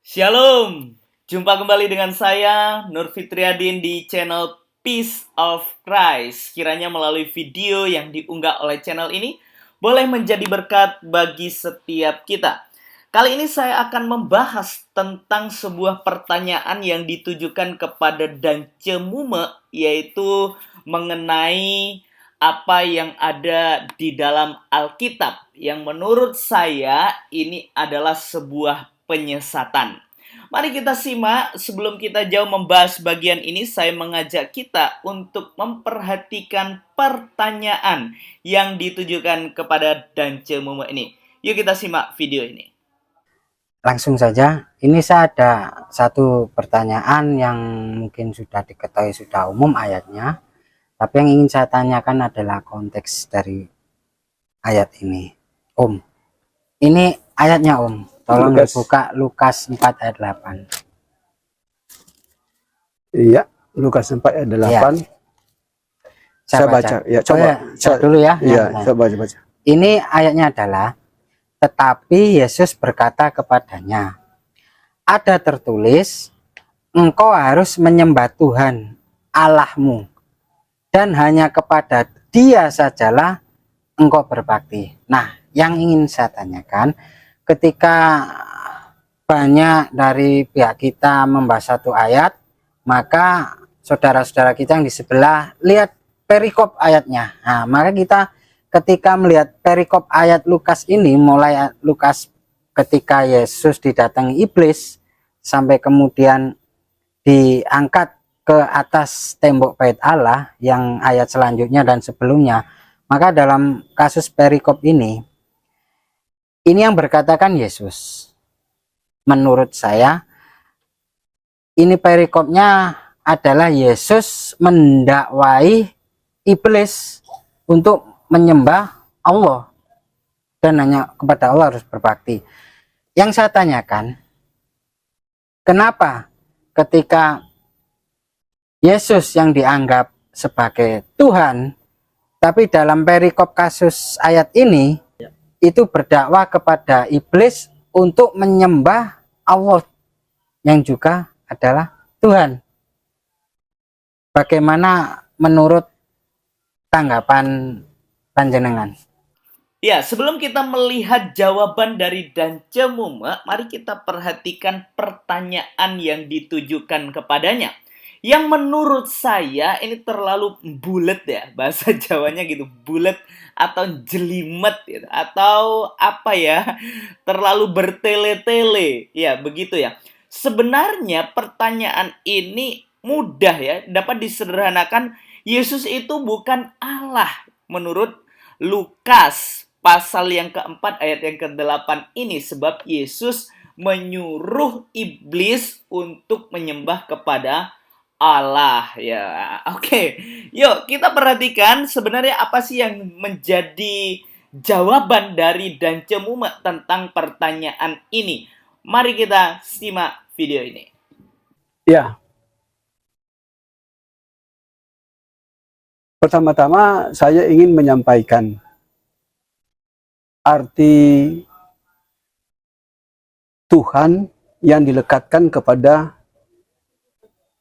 Shalom, jumpa kembali dengan saya Nur Fitriadin di channel Peace of Christ. Kiranya melalui video yang diunggah oleh channel ini boleh menjadi berkat bagi setiap kita. Kali ini saya akan membahas tentang sebuah pertanyaan yang ditujukan kepada Dance Mume, yaitu mengenai apa yang ada di dalam Alkitab, yang menurut saya ini adalah sebuah penyesatan. Mari kita simak. Sebelum kita jauh membahas bagian ini, saya mengajak kita untuk memperhatikan pertanyaan yang ditujukan kepada Dance Mume ini. Yuk kita simak video ini. Langsung saja, ini saya ada satu pertanyaan yang mungkin sudah diketahui, sudah umum ayatnya, tapi yang ingin saya tanyakan adalah konteks dari ayat ini. Ini ayatnya tolong dibuka Lukas 4 ayat 8. Iya, Lukas 4 ayat 8. Ya. Saya baca. Ya, coba. Saya dulu ya. Iya, coba baca. Ini ayatnya adalah, tetapi Yesus berkata kepadanya, ada tertulis, engkau harus menyembah Tuhan Allahmu, dan hanya kepada Dia sajalah engkau berbakti. Nah, yang ingin saya tanyakan, ketika banyak dari pihak kita membahas satu ayat, maka saudara-saudara kita yang di sebelah lihat perikop ayatnya. Nah, maka kita ketika melihat perikop ayat Lukas ini, mulai Lukas ketika Yesus didatangi iblis sampai kemudian diangkat ke atas tembok bait Allah, yang ayat selanjutnya dan sebelumnya, maka dalam kasus perikop ini yang berkatakan Yesus. Menurut saya ini perikopnya adalah Yesus mendakwai iblis untuk menyembah Allah dan hanya kepada Allah harus berbakti. Yang saya tanyakan, kenapa ketika Yesus yang dianggap sebagai Tuhan, tapi dalam perikop kasus ayat ini itu berdakwah kepada iblis untuk menyembah Allah yang juga adalah Tuhan? Bagaimana menurut tanggapan panjenengan? Ya, sebelum kita melihat jawaban dari Dance Mume, mari kita perhatikan pertanyaan yang ditujukan kepadanya. Yang menurut saya ini terlalu bulet ya, bahasa Jawanya gitu, bulet atau jelimet gitu, atau apa ya, terlalu bertele-tele. Ya, begitu ya. Sebenarnya pertanyaan ini mudah ya, dapat disederhanakan. Yesus itu bukan Allah menurut Lukas pasal yang keempat ayat yang ke-8 ini, sebab Yesus menyuruh iblis untuk menyembah kepada Allah ya. Oke. Yuk kita perhatikan sebenarnya apa sih yang menjadi jawaban dari Dance Mume tentang pertanyaan ini. Mari kita simak video ini. Ya. Pertama-tama saya ingin menyampaikan arti Tuhan yang dilekatkan kepada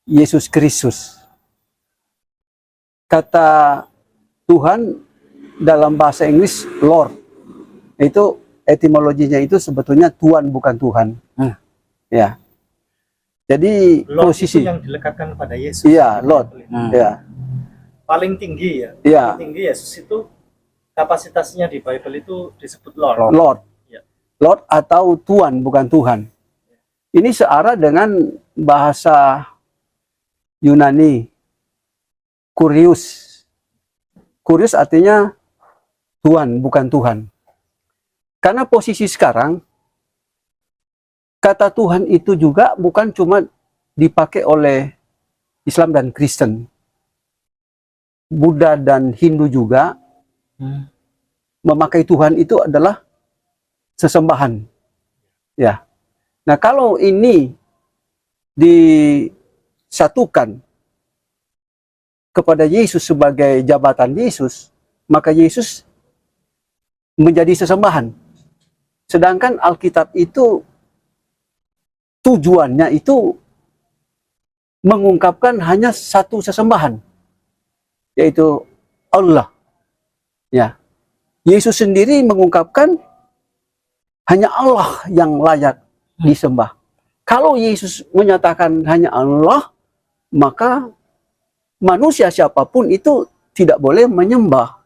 Yesus Kristus. Kata Tuhan dalam bahasa Inggris Lord, itu etimologinya itu sebetulnya Tuhan, bukan Tuhan. Ya. Jadi Lord posisi itu yang dilekatkan kepada Yesus. Iya, Lord. Ya. Paling tinggi ya. Ya. Paling tinggi Yesus itu kapasitasnya di Bible itu disebut Lord. Lord. Ya. Lord atau Tuhan, bukan Tuhan. Ini searah dengan bahasa Yunani, Kurios. Kurios artinya Tuhan, bukan Tuhan. Karena posisi sekarang, kata Tuhan itu juga bukan cuma dipakai oleh Islam dan Kristen. Buddha dan Hindu juga memakai Tuhan itu adalah sesembahan. Ya. Nah, kalau ini disatukan kepada Yesus sebagai jabatan Yesus, maka Yesus menjadi sesembahan. Sedangkan Alkitab itu tujuannya itu mengungkapkan hanya satu sesembahan, yaitu Allah. Ya, Yesus sendiri mengungkapkan hanya Allah yang layak disembah. Kalau Yesus menyatakan hanya Allah, maka manusia siapapun itu tidak boleh menyembah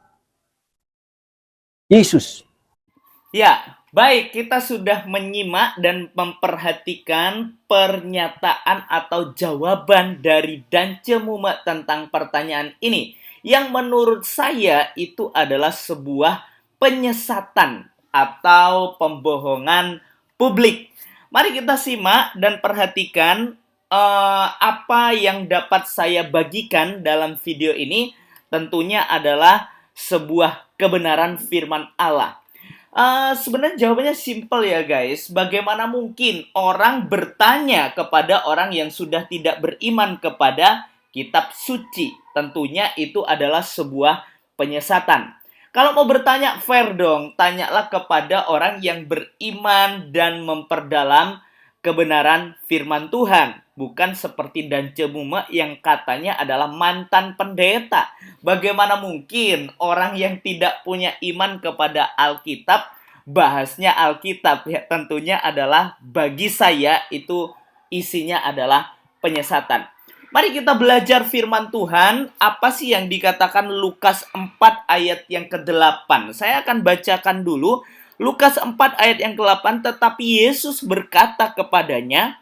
Yesus. Ya, baik, kita sudah menyimak dan memperhatikan pernyataan atau jawaban dari Dance Mume tentang pertanyaan ini, yang menurut saya itu adalah sebuah penyesatan atau pembohongan publik. Mari kita simak dan perhatikan apa yang dapat saya bagikan dalam video ini. Tentunya adalah sebuah kebenaran firman Allah. Sebenarnya jawabannya simple ya guys. Bagaimana mungkin orang bertanya kepada orang yang sudah tidak beriman kepada kitab suci? Tentunya itu adalah sebuah penyesatan. Kalau mau bertanya fair dong, tanyalah kepada orang yang beriman dan memperdalam kebenaran firman Tuhan. Bukan seperti Dance Mume yang katanya adalah mantan pendeta. Bagaimana mungkin orang yang tidak punya iman kepada Alkitab, bahasnya Alkitab ya, tentunya adalah bagi saya itu isinya adalah penyesatan. Mari kita belajar firman Tuhan. Apa sih yang dikatakan Lukas 4 ayat yang ke-8? Saya akan bacakan dulu. Lukas 4 ayat yang ke-8, tetapi Yesus berkata kepadanya,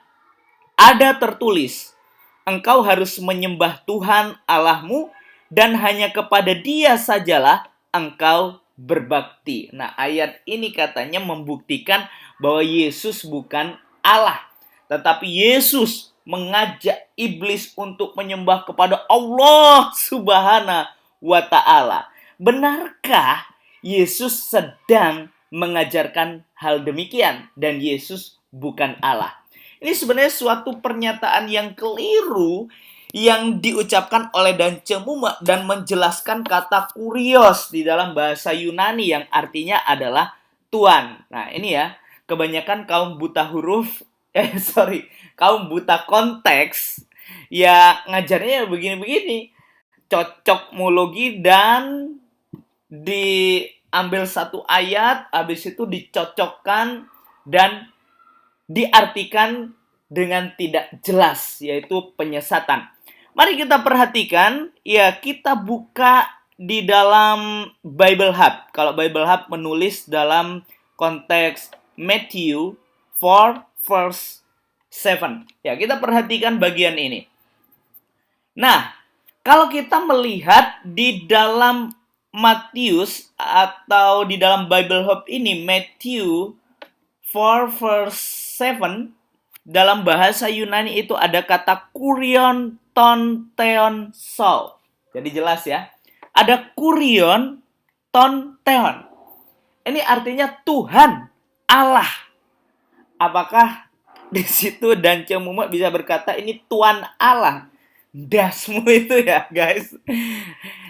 ada tertulis, engkau harus menyembah Tuhan Allahmu, dan hanya kepada Dia sajalah engkau berbakti. Nah, ayat ini katanya membuktikan bahwa Yesus bukan Allah. Tetapi Yesus mengajak iblis untuk menyembah kepada Allah Subhanahu wa Ta'ala. Benarkah Yesus sedang mengajarkan hal demikian dan Yesus bukan Allah? Ini sebenarnya suatu pernyataan yang keliru yang diucapkan oleh Dance Mume dan menjelaskan kata kurios di dalam bahasa Yunani yang artinya adalah Tuhan. Nah, ini ya, kebanyakan kaum buta huruf, kaum buta konteks, ya ngajarnya begini-begini. Cocokmologi dan diambil satu ayat, habis itu dicocokkan dan diartikan dengan tidak jelas, yaitu penyesatan. Mari kita perhatikan, ya kita buka di dalam Bible Hub. Kalau Bible Hub menulis dalam konteks Matthew 4 verse 7. Ya, kita perhatikan bagian ini. Nah, kalau kita melihat di dalam Matius atau di dalam Bible Hub ini, Matthew 4 verse 7, dalam bahasa Yunani itu ada kata kurion ton theon so. Jadi jelas ya. Ada kurion ton theon. Ini artinya Tuhan, Allah. Apakah di situ Dance Mume bisa berkata ini Tuhan Allah? Dasmu itu ya guys.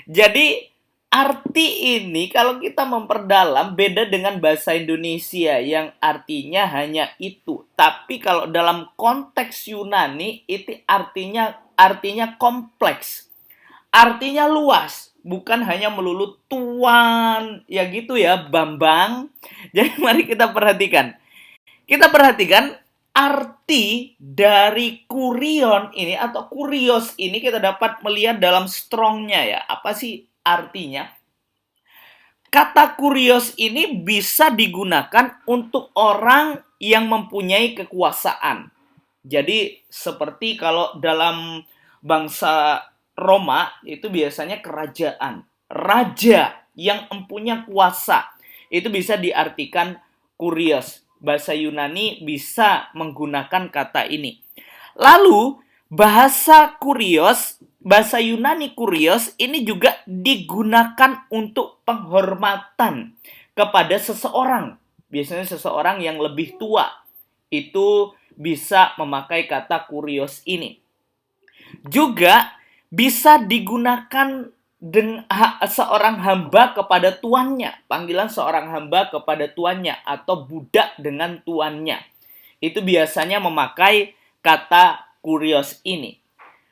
Jadi arti ini kalau kita memperdalam beda dengan bahasa Indonesia yang artinya hanya itu. Tapi kalau dalam konteks Yunani itu artinya kompleks. Artinya luas, bukan hanya melulu tuan, ya gitu ya, Bambang. Jadi mari kita perhatikan. Kita perhatikan arti dari kurion ini atau kurios ini kita dapat melihat dalam strongnya ya. Apa sih artinya? Kata kurios ini bisa digunakan untuk orang yang mempunyai kekuasaan. Jadi seperti kalau dalam bangsa Roma itu biasanya kerajaan. Raja yang mempunyai kuasa. Itu bisa diartikan kurios. Bahasa Yunani bisa menggunakan kata ini. Lalu bahasa Yunani kurios ini juga digunakan untuk penghormatan kepada seseorang. Biasanya seseorang yang lebih tua itu bisa memakai kata kurios ini. Juga bisa digunakan seorang hamba kepada tuannya. Panggilan seorang hamba kepada tuannya atau budak dengan tuannya. itu biasanya memakai kata kurios ini.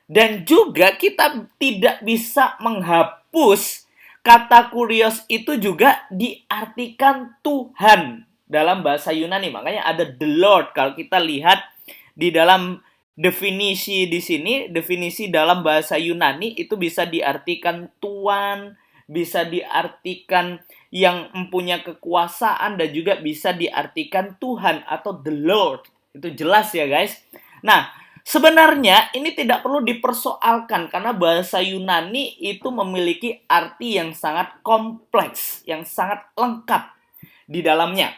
Dan juga kita tidak bisa menghapus kata kurios itu juga diartikan Tuhan dalam bahasa Yunani. Makanya ada the Lord. Kalau kita lihat di dalam definisi di sini, definisi dalam bahasa Yunani itu bisa diartikan Tuhan, bisa diartikan yang mempunyai kekuasaan, dan juga bisa diartikan Tuhan atau the Lord. Itu jelas ya guys. Nah, sebenarnya ini tidak perlu dipersoalkan karena bahasa Yunani itu memiliki arti yang sangat kompleks, yang sangat lengkap di dalamnya.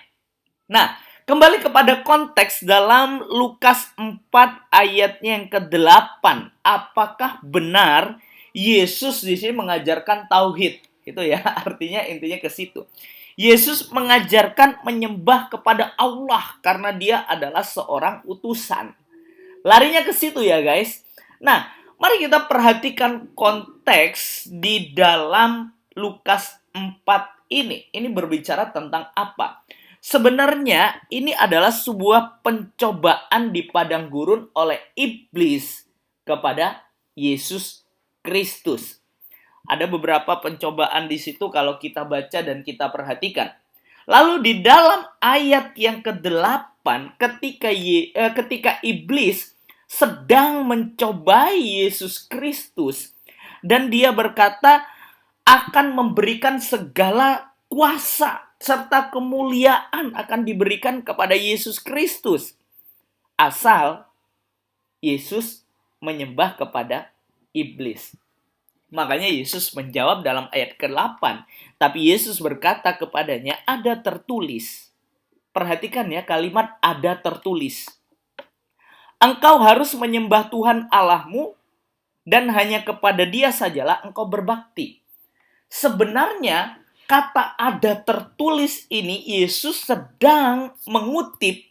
Nah, kembali kepada konteks dalam Lukas 4 ayatnya yang ke-8. Apakah benar Yesus di sini mengajarkan tauhid? Itu ya, artinya intinya ke situ. Yesus mengajarkan menyembah kepada Allah karena dia adalah seorang utusan. Larinya ke situ ya guys. Nah, mari kita perhatikan konteks di dalam Lukas 4 ini. Ini berbicara tentang apa? Sebenarnya ini adalah sebuah pencobaan di padang gurun oleh iblis kepada Yesus Kristus. Ada beberapa pencobaan di situ kalau kita baca dan kita perhatikan. Lalu di dalam ayat yang ke-8 ketika iblis sedang mencobai Yesus Kristus dan dia berkata akan memberikan segala kuasa serta kemuliaan akan diberikan kepada Yesus Kristus asal Yesus menyembah kepada iblis. Makanya Yesus menjawab dalam ayat ke-8, tapi Yesus berkata kepadanya, ada tertulis. Perhatikan ya kalimat ada tertulis. Engkau harus menyembah Tuhan Allahmu dan hanya kepada Dia sajalah engkau berbakti. Sebenarnya kata ada tertulis ini Yesus sedang mengutip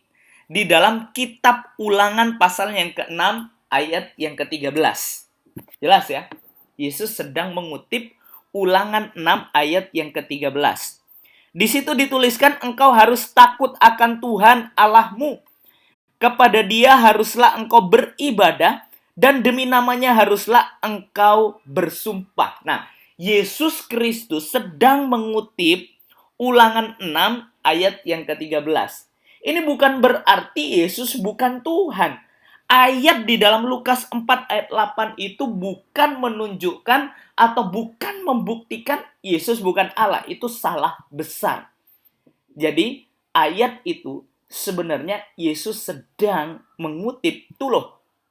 di dalam kitab Ulangan pasal yang ke-6 ayat yang ke-13. Jelas ya? Yesus sedang mengutip Ulangan 6 ayat yang ke-13. Di situ dituliskan engkau harus takut akan Tuhan Allahmu. Kepada Dia haruslah engkau beribadah dan demi namanya haruslah engkau bersumpah. Nah, Yesus Kristus sedang mengutip Ulangan 6 ayat yang ke-13. Ini bukan berarti Yesus bukan Tuhan. Ayat di dalam Lukas 4 ayat 8 itu bukan menunjukkan atau bukan membuktikan Yesus bukan Allah. Itu salah besar. Jadi ayat itu sebenarnya Yesus sedang mengutip. Tuh loh,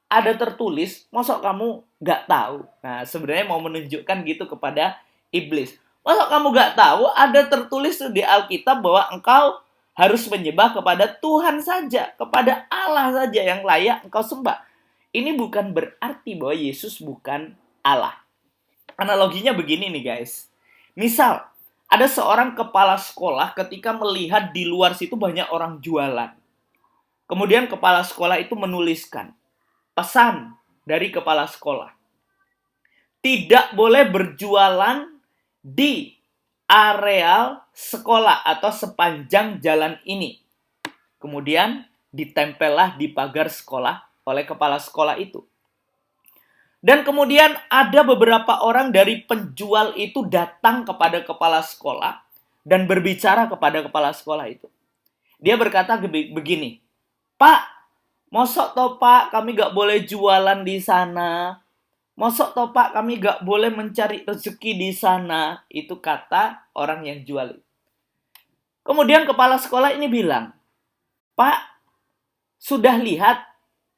ada tertulis, masa kamu gak tahu? Nah, sebenarnya mau menunjukkan gitu kepada iblis. Masa kamu gak tahu ada tertulis di Alkitab bahwa engkau harus menyembah kepada Tuhan saja, kepada Allah saja yang layak engkau sembah. Ini bukan berarti bahwa Yesus bukan Allah. Analoginya begini nih guys. Misal, ada seorang kepala sekolah ketika melihat di luar situ banyak orang jualan. Kemudian kepala sekolah itu menuliskan, pesan dari kepala sekolah. Tidak boleh berjualan di areal sekolah atau sepanjang jalan ini. Kemudian ditempellah di pagar sekolah oleh kepala sekolah itu. Dan kemudian ada beberapa orang dari penjual itu datang kepada kepala sekolah dan berbicara kepada kepala sekolah itu. Dia berkata begini, Pak, mosok toh Pak kami gak boleh jualan di sana? Mosok toh Pak kami gak boleh mencari rezeki di sana? Itu kata orang yang jual. Kemudian kepala sekolah ini bilang, Pak, sudah lihat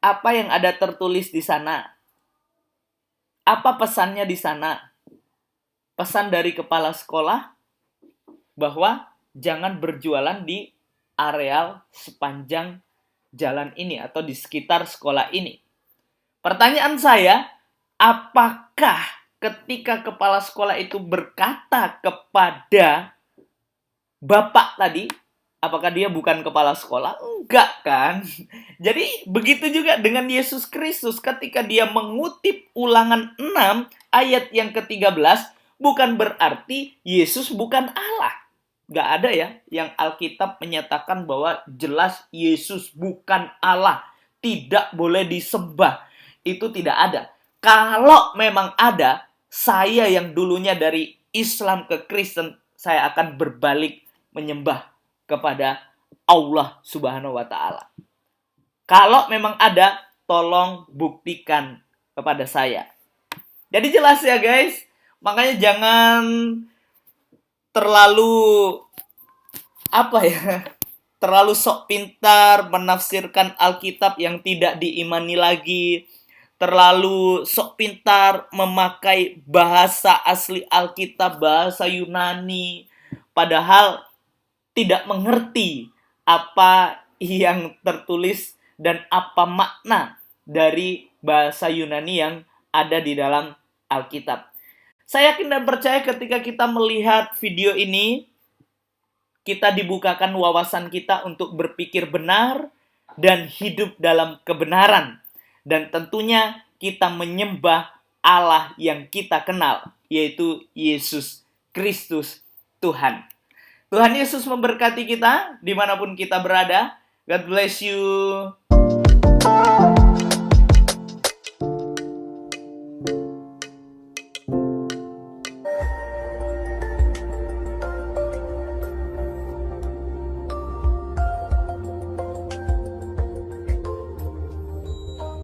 apa yang ada tertulis di sana? Apa pesannya di sana? Pesan dari kepala sekolah bahwa jangan berjualan di areal sepanjang jalan ini atau di sekitar sekolah ini. Pertanyaan saya, apakah ketika kepala sekolah itu berkata kepada bapak tadi, apakah dia bukan kepala sekolah? Enggak kan? Jadi begitu juga dengan Yesus Kristus ketika dia mengutip Ulangan 6 ayat yang ke-13, bukan berarti Yesus bukan Allah. nggak ada ya yang Alkitab menyatakan bahwa jelas Yesus bukan Allah, tidak boleh disembah. Itu tidak ada. Kalau memang ada, saya yang dulunya dari Islam ke Kristen, saya akan berbalik menyembah kepada Allah Subhanahu wa Ta'ala. Kalau memang ada, tolong buktikan kepada saya. Jadi jelas ya guys, makanya jangan terlalu terlalu sok pintar menafsirkan Alkitab yang tidak diimani lagi, terlalu sok pintar memakai bahasa asli Alkitab, bahasa Yunani, padahal tidak mengerti apa yang tertulis dan apa makna dari bahasa Yunani yang ada di dalam Alkitab. Saya yakin dan percaya ketika kita melihat video ini, kita dibukakan wawasan kita untuk berpikir benar dan hidup dalam kebenaran. Dan tentunya kita menyembah Allah yang kita kenal, yaitu Yesus Kristus Tuhan. Tuhan Yesus memberkati kita dimanapun kita berada. God bless you.